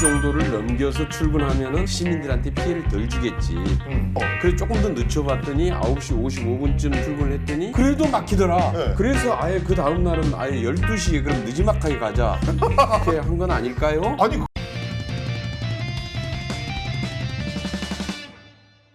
정도를 넘겨서 출근하면은 시민들한테 피해를 덜 주겠지. 그래서 조금 더 늦춰봤더니 9시 55분쯤 출근을 했더니 그래도 막히더라. 네. 그래서 아예 그 다음 날은 아예 12시에 그럼 늦지막하게 가자. 이렇게 한 건 아닐까요? 아니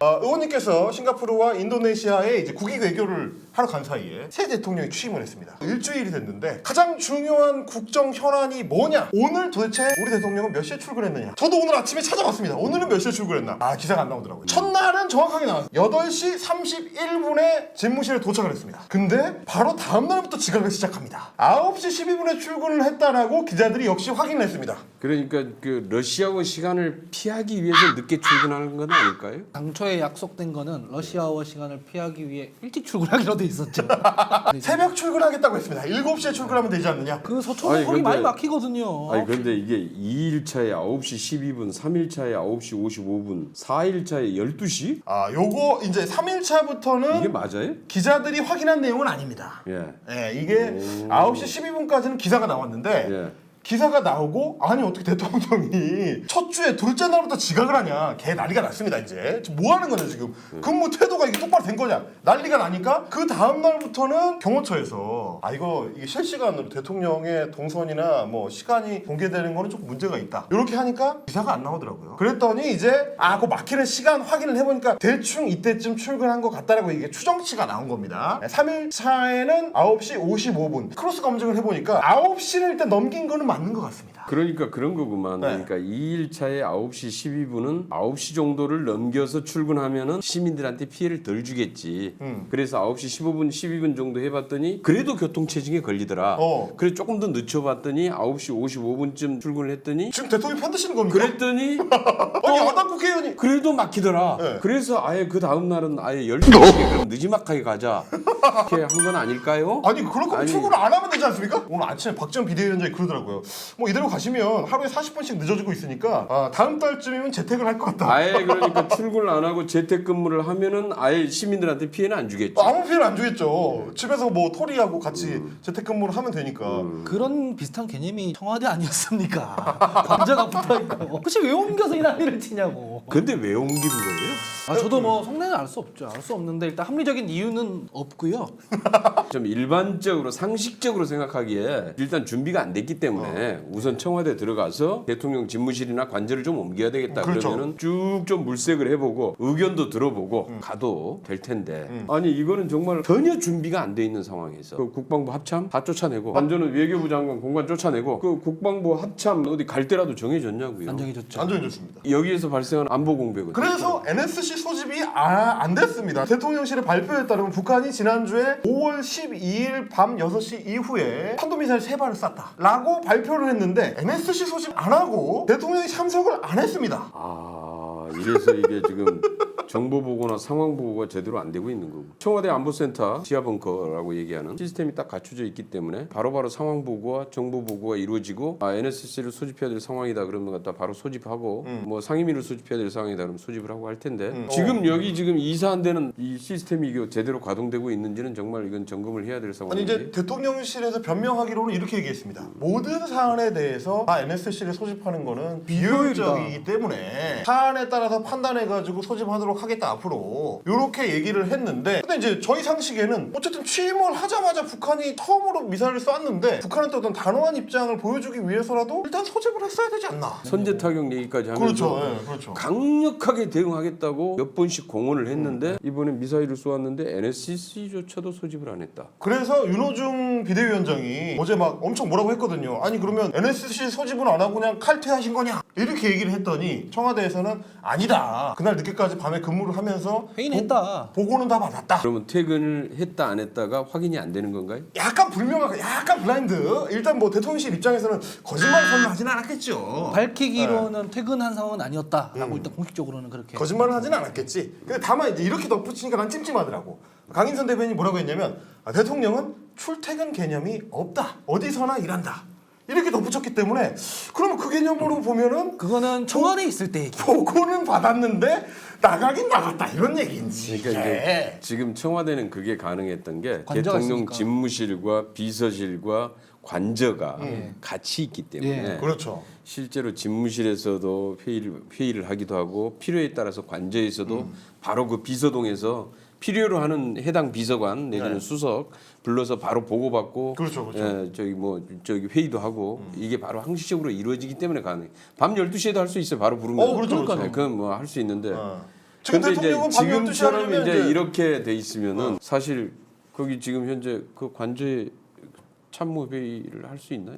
의원님께서 싱가포르와 인도네시아에 이제 국익 외교를 하러 간 사이에 새 대통령이 취임을 했습니다. 일주일이 됐는데 가장 중요한 국정 현안이 뭐냐? 오늘 도대체 우리 대통령은 몇 시에 출근했느냐? 저도 오늘 아침에 찾아봤습니다. 오늘은 몇 시에 출근했나? 기사가 안 나오더라고요. 첫날은 정확하게 나왔어요. 8시 31분에 집무실에 도착을 했습니다. 근데 바로 다음 날부터 지각을 시작합니다. 9시 12분에 출근을 했다라고 기자들이 역시 확인을 했습니다. 그러니까 그 러시아어 시간을 피하기 위해서 늦게 출근하는 건 아닐까요? 당초에 약속된 거는 러시아워 시간을 피하기 위해 일찍 출근하기로 돼 있었죠. 새벽 출근하겠다고 했습니다. 7시에 출근하면 되지 않느냐? 그 서초는 거기 많이 막히거든요. 아니 근데 이게 2일차에 9시 12분, 3일차에 9시 55분, 4일차에 12시? 요거 이제 3일차부터는 이게 맞아요? 기자들이 확인한 내용은 아닙니다. 예. 이게 9시 12분까지는 기사가 나왔는데 예. 기사가 나오고 아니 어떻게 대통령이 첫 주에 둘째 날부터 지각을 하냐. 개 난리가 났습니다. 이제 뭐 하는 거냐 지금. 근무 태도가 이게 똑바로 된 거냐. 난리가 나니까 그 다음 날부터는 경호처에서 이게 실시간으로 대통령의 동선이나 뭐 시간이 공개되는 거는 조금 문제가 있다. 이렇게 하니까 기사가 안 나오더라고요. 그랬더니 이제 그 막히는 시간 확인을 해보니까 대충 이때쯤 출근한 것 같다라고 이게 추정치가 나온 겁니다. 3일차에는 9시 55분 크로스 검증을 해보니까 9시를 일단 넘긴 거는 맞는 것 같습니다. 그러니까 그런 거구만. 네. 그러니까 2일차에 9시 12분은 9시 정도를 넘겨서 출근하면은 시민들한테 피해를 덜 주겠지. 그래서 9시 15분, 12분 정도 해봤더니 그래도 교통체증에 걸리더라. 그래서 조금 더 늦춰봤더니 9시 55분쯤 출근을 했더니 지금 대통령이 편드시는 겁니까? 그랬더니 아니 야당 국회의원이 그래도 막히더라. 네. 그래서 아예 그 다음 날은 아예 12시에 그럼 늦지막하게 가자. 이렇게 한 건 아닐까요? 아니 그럴 거면 출근을 안 하면 되지 않습니까? 오늘 아침에 박지원 비대위원장이 그러더라고요. 뭐 이대로 가시면 하루에 40분씩 늦어지고 있으니까 다음 달쯤이면 재택을 할 것 같다. 아예 그러니까 출근을 안 하고 재택근무를 하면은 아예 시민들한테 피해는 안 주겠죠. 아무 피해를 안 주겠죠. 집에서 뭐 토리하고 같이 재택근무를 하면 되니까. 그런 비슷한 개념이 청와대 아니었습니까? 관저가 붙어있고 혹시 왜 옮겨서 이 난리를 치냐고. 근데 왜 옮기는 거예요? 저도 뭐 속내는 알 수 없죠. 알 수 없는데 일단 합리적인 이유는 없고요. 좀 일반적으로 상식적으로 생각하기에 일단 준비가 안 됐기 때문에 우선 청와대 들어가서 대통령 집무실이나 관저를 좀 옮겨야 되겠다. 그렇죠. 그러면은 쭉 좀 물색을 해보고 의견도 들어보고 가도 될 텐데 아니 이거는 정말 전혀 준비가 안 돼 있는 상황에서 그 국방부 합참 다 쫓아내고 관저는 외교부 장관 공관 쫓아내고 그 국방부 합참 어디 갈 때라도 정해졌냐고요. 안 정해졌죠. 안 정해졌습니다. 여기에서 발생한 안보 공백은 그래서 NSC 소집이 안 됐습니다. 대통령실의 발표에 따르면 북한이 지난주에 5월 12일 밤 6시 이후에 탄도미사일 3발을 쐈다라고 발표를 했는데 NSC 소집 안 하고 대통령이 참석을 안 했습니다. 이래서 이게 지금 정보 보고나 상황 보고가 제대로 안 되고 있는 거고 청와대 안보센터 지하 벙커라고 얘기하는 시스템이 딱 갖춰져 있기 때문에 바로바로 상황 보고와 정보 보고가 이루어지고 NSC를 소집해야 될 상황이다 그러면 갖다 바로 소집하고 뭐 상임위를 소집해야 될 상황이다 그러면 소집을 하고 할 텐데 지금 여기 지금 이사한 데는 이 시스템이 이게 제대로 가동되고 있는지는 정말 이건 점검을 해야 될 아니 상황인데 이제 대통령실에서 변명하기로는 이렇게 얘기했습니다. 모든 사안에 대해서 NSC를 소집하는 거는 비효율적이기 때문에 사안에 따라서 판단해가지고 소집하도록 하겠다 앞으로 이렇게 얘기를 했는데 근데 이제 저희 상식에는 어쨌든 취임을 하자마자 북한이 처음으로 미사일을 쐈는데 북한한테 어떤 단호한 입장을 보여주기 위해서라도 일단 소집을 했어야 되지 않나. 선제 타격 얘기까지 하면서 그렇죠. 네, 그렇죠. 강력하게 대응하겠다고 몇 번씩 공언을 했는데 이번에 미사일을 쏘았는데 NSC조차도 소집을 안 했다. 그래서 윤호중 비대위원장이 어제 막 엄청 뭐라고 했거든요. 아니 그러면 NSC 소집은 안 하고 그냥 칼퇴하신 거냐? 이렇게 얘기를 했더니 청와대에서는 아니다. 그날 늦게까지 밤에 근무를 하면서 회의는 했다. 보고는 다 받았다. 그러면 퇴근을 했다 안 했다가 확인이 안 되는 건가요? 약간 불명확한, 약간 블라인드. 일단 뭐 대통령실 입장에서는 거짓말을 설마 하진 않았겠죠. 밝히기로는 퇴근한 상황은 아니었다라고 일단 공식적으로는 그렇게. 거짓말을 하진 않았겠지. 근데 다만 이제 이렇게 덧붙이니까 난 찜찜하더라고. 강인선 대변인이 뭐라고 했냐면 대통령은 출퇴근 개념이 없다. 어디서나 일한다. 이렇게 덧붙였기 때문에 그러면 그 개념으로 보면은 그거는 청와대에 있을 때 얘기. 보고는 받았는데 나가긴 나갔다 이런 얘기인지. 그러니까 이제 지금 청와대는 그게 가능했던 게 관저가 대통령 있으니까. 집무실과 비서실과 관저가 같이 있기 때문에 그렇죠. 실제로 집무실에서도 회의를 하기도 하고 필요에 따라서 관저에서도 바로 그 비서동에서 필요로 하는 해당 비서관 내지는 수석 불러서 바로 보고받고 그렇죠. 저기 회의도 하고 이게 바로 항시적으로 이루어지기 때문에 가능해. 밤 12시에도 할 수 있어요. 바로 부르면. 그렇죠. 그건 뭐 할 수 있는데. 지금 근데 이제 대통령은 밤 12시 지금처럼 하려면 이제 이렇게 돼 있으면은 사실 거기 지금 현재 그 관저에 참모 회의를 할 수 있나요?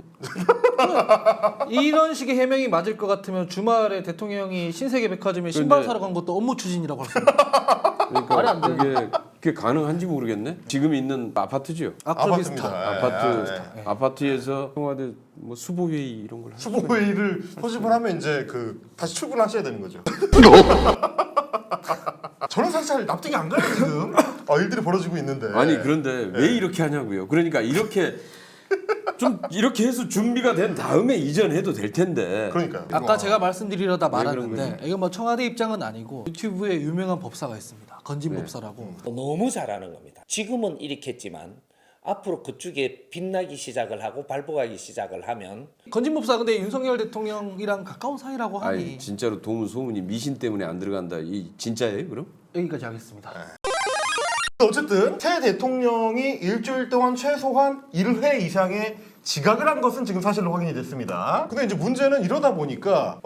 이런 식의 해명이 맞을 것 같으면 주말에 대통령이 신세계백화점에 신발 사러 간 것도 업무 추진이라고 할 수 있어요. 그러니까 말이 안 되는 그게 가능한지 모르겠네. 지금 있는 아파트죠. 아파트입니다. 아파트에서 청와대 뭐 수보 회의 이런 걸 수보 회의를 소집을 하면 이제 다시 출근하셔야 되는 거죠. 저는 사실 잘 납득이 안 가요 지금. 일들이 벌어지고 있는데. 아니 그런데 왜 이렇게 하냐고요. 그러니까 이렇게 좀 이렇게 해서 준비가 된 다음에 이전해도 될 텐데. 그러니까요. 아까 제가 말씀드리려다 그런 말았는데 이건 뭐 청와대 입장은 아니고 유튜브에 유명한 법사가 있습니다. 건진 법사라고. 너무 잘하는 겁니다. 지금은 이렇게 했지만 앞으로 그쪽에 빛나기 시작을 하고 발복하기 시작을 하면 건진 법사 근데 윤석열 대통령이랑 가까운 사이라고 하니 아니 진짜로 도문 소문이 미신 때문에 안 들어간다. 이 진짜예요 그럼? 여기까지 하겠습니다. 어쨌든 새 대통령이 일주일 동안 최소한 1회 이상의 지각을 한 것은 지금 사실로 확인이 됐습니다. 근데 이제 문제는 이러다 보니까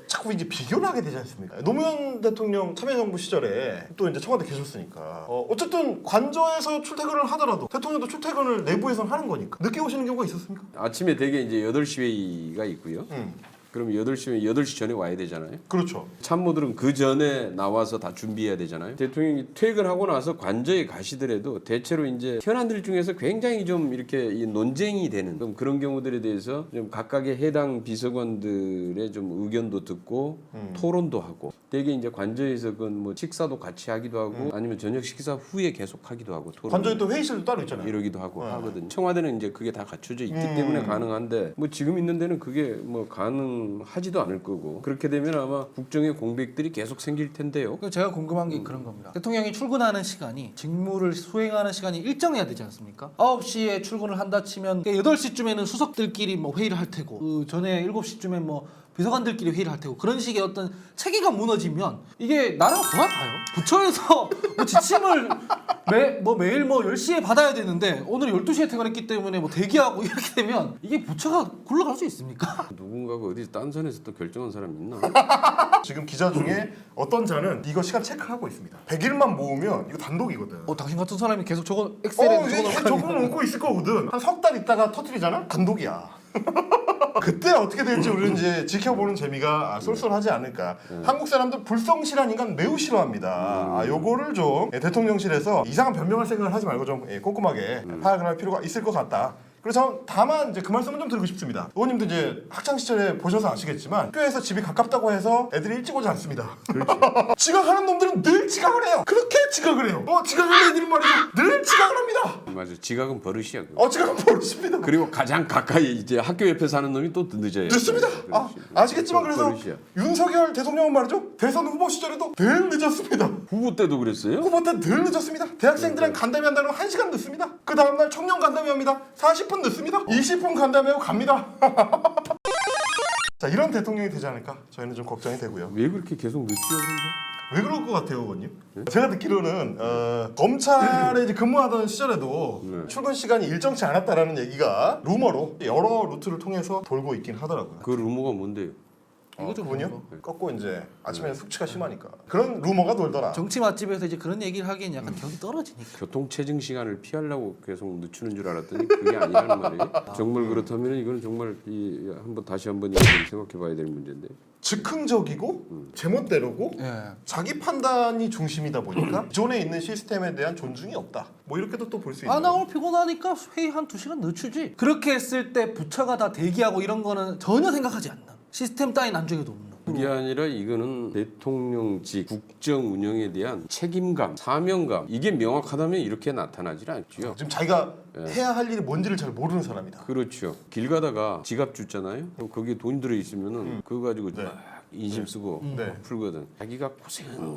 자꾸 이제 비교를 하게 되지 않습니까? 노무현 대통령 참여정부 시절에 또 이제 청와대 계셨으니까 어쨌든 관저에서 출퇴근을 하더라도 대통령도 출퇴근을 내부에서는 하는 거니까 늦게 오시는 경우가 있었습니까? 아침에 대개 이제 8시 회의가 있고요. 그럼 8시면 8시 전에 와야 되잖아요. 그렇죠. 참모들은 그 전에 나와서 다 준비해야 되잖아요. 대통령이 퇴근하고 나서 관저에 가시더라도 대체로 이제 현안들 중에서 굉장히 좀 이렇게 이 논쟁이 되는 좀 그런 경우들에 대해서 좀 각각의 해당 비서관들의 좀 의견도 듣고 토론도 하고 대개 이제 관저에서 그건 뭐 식사도 같이 하기도 하고 아니면 저녁 식사 후에 계속 하기도 하고 토론. 관저에 또 회의실도 따로 있잖아요. 이러기도 하고 하거든요. 청와대는 이제 그게 다 갖춰져 있기 때문에 가능한데 뭐 지금 있는 데는 그게 뭐 가능하지도 않을 거고 그렇게 되면 아마 국정의 공백들이 계속 생길 텐데요. 제가 궁금한 게 그런 겁니다. 대통령이 출근하는 시간이 직무를 수행하는 시간이 일정해야 되지 않습니까? 9시에 출근을 한다 치면 8시쯤에는 수석들끼리 뭐 회의를 할 테고 그 전에 7시쯤에 뭐 비서관들끼리 회의를 할 테고 그런 식의 어떤 체계가 무너지면 이게 나라가 돌아가요. 부처에서 뭐 지침을 매일 뭐 10시에 받아야 되는데 오늘 12시에 퇴근했기 때문에 뭐 대기하고 이렇게 되면 이게 부처가 굴러갈 수 있습니까? 누군가가 어디 딴 선에서 또 결정한 사람 있나? 지금 기자 중에 어떤 자는 이거 시간 체크하고 있습니다. 100일만 모으면 이거 단독이거든. 당신 같은 사람이 계속 저거 엑셀에 적어놓고 있을 거거든. 한 석 달 있다가 터트리잖아? 단독이야. 그때 어떻게 될지 우리는 이제 지켜보는 재미가 쏠쏠하지 않을까. 한국 사람들 불성실한 인간 매우 싫어합니다. 요거를 좀 대통령실에서 이상한 변명할 생각을 하지 말고 좀 꼼꼼하게 파악을 할 필요가 있을 것 같다. 그래서 다만 이제 그 말씀은 좀 드리고 싶습니다. 의원님도 이제 학창 시절에 보셔서 아시겠지만 학교에서 집이 가깝다고 해서 애들이 일찍 오지 않습니다. 그렇죠. 지각하는 놈들은 늘 지각을 해요. 그렇게 지각을 해요. 지각하는 애들은 말이죠. 늘 지각을 합니다. 맞아. 지각은 버릇이야. 그거. 지각은 버릇입니다. 그리고 가장 가까이 이제 학교 옆에 사는 놈이 또 늦어요. 늦습니다. 아시겠지만 그래서 버릇이야. 윤석열 대통령은 말이죠. 대선 후보 시절에도 늘 늦었습니다. 후보 때도 그랬어요? 후보 때 늘 늦었습니다. 대학생들은 간담회 한다면 1시간 늦습니다. 그 다음날 청년 간담회 합니다. 40분 늦습니다. 20분 간담회하고 갑니다. 자, 이런 대통령이 되지 않을까 저희는 좀 걱정이 되고요. 왜 그렇게 계속 늦지요, 그런데? 왜 그럴 것 같아요, 의원님? 제가 듣기로는 검찰에 이제 근무하던 시절에도 출근 시간이 일정치 않았다라는 얘기가 루머로 여러 루트를 통해서 돌고 있긴 하더라고요. 그 루머가 뭔데요? 이거 좀 그분요? 꺾고 이제 아침에 숙취가 심하니까 그런 루머가 돌더라. 정치 맛집에서 이제 그런 얘기를 하기엔 약간 격이 떨어지니까. 교통 체증 시간을 피하려고 계속 늦추는 줄 알았더니 그게 아니라는 말이에요. 정말 그렇다면 이거는 정말 다시 한번 생각해봐야 될 문제인데. 즉흥적이고 제멋대로고 예. 자기 판단이 중심이다 보니까 기존에 있는 시스템에 대한 존중이 없다. 뭐 이렇게도 또 볼 수 있는. 나 오늘 피곤하니까 회의 한 2시간 늦추지. 그렇게 했을 때 부처가 다 대기하고 이런 거는 전혀 생각하지 않는. 시스템 따윈 안정에도 없는. 그게 아니라 이거는 대통령직 국정 운영에 대한 책임감, 사명감 이게 명확하다면 이렇게 나타나질 않죠. 지금 자기가 해야 할 일이 뭔지를 잘 모르는 사람이다. 그렇죠. 길 가다가 지갑 줬잖아요. 그럼 거기에 돈 들어 있으면은 그거 가지고 네. 막 인심 쓰고 네. 풀거든. 자기가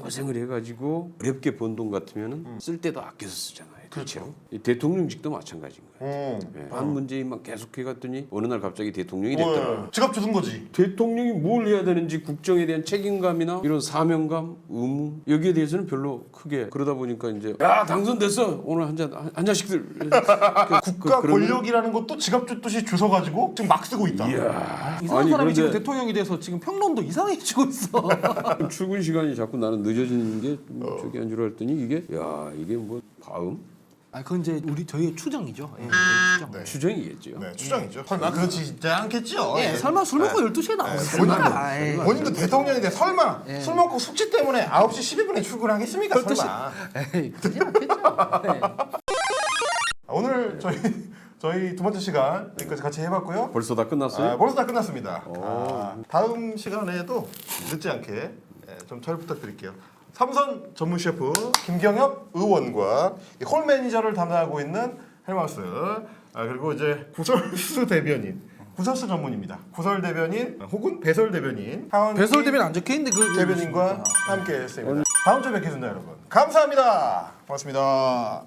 고생을 해가지고 어렵게 번 돈 같으면은 쓸 때도 아껴서 쓰잖아요. 그렇죠. 이 대통령직도 마찬가지인 거예요. 예. 반 문재인만 계속 해갔더니 어느 날 갑자기 대통령이 됐더라. 지갑 주는 거지. 대통령이 뭘 해야 되는지 국정에 대한 책임감이나 이런 사명감, 의무 여기에 대해서는 별로 크게 그러다 보니까 이제 야 당선됐어 오늘 한 잔씩들 국가 권력이라는 것도 지갑 줬듯이 주워가지고 지금 막 쓰고 있다. 이야 이상한 아니, 사람이 지금 그런데 대통령이 돼서 지금 평론도 이상해지고 있어. 출근 시간이 자꾸 나는 늦어지는 게 저기 한 줄 알았더니 이게 야 이게 뭐 다음 아 그건 이제 저희의 추정이죠. 예, 추정. 네. 추정이겠죠. 네, 추정이죠. 설마 그렇지 진짜 않겠죠. 예, 설마 술 먹고 12시에 나오겠습니까? 본인도 대통령인데 설마 술 먹고 숙취 때문에 9시 12분에 출근하겠습니까? 설마. 에이, 그러지 않겠죠. 네. 오늘 저희 두 번째 시간 여기까지 같이 해봤고요. 벌써 다 끝났어요? 벌써 다 끝났습니다. 다음 시간에도 늦지 않게 좀 잘 부탁드릴게요. 삼선 전문 셰프 김경엽 의원과 홀 매니저를 담당하고 있는 헬마우스 그리고 이제 구설수 대변인 구설수 전문입니다. 구설 대변인 혹은 배설 대변인 하원기 배설 대변 안 적혀 있는데 그 대변인과 함께했습니다. 다음 주에 뵙겠습니다, 여러분. 감사합니다. 고맙습니다.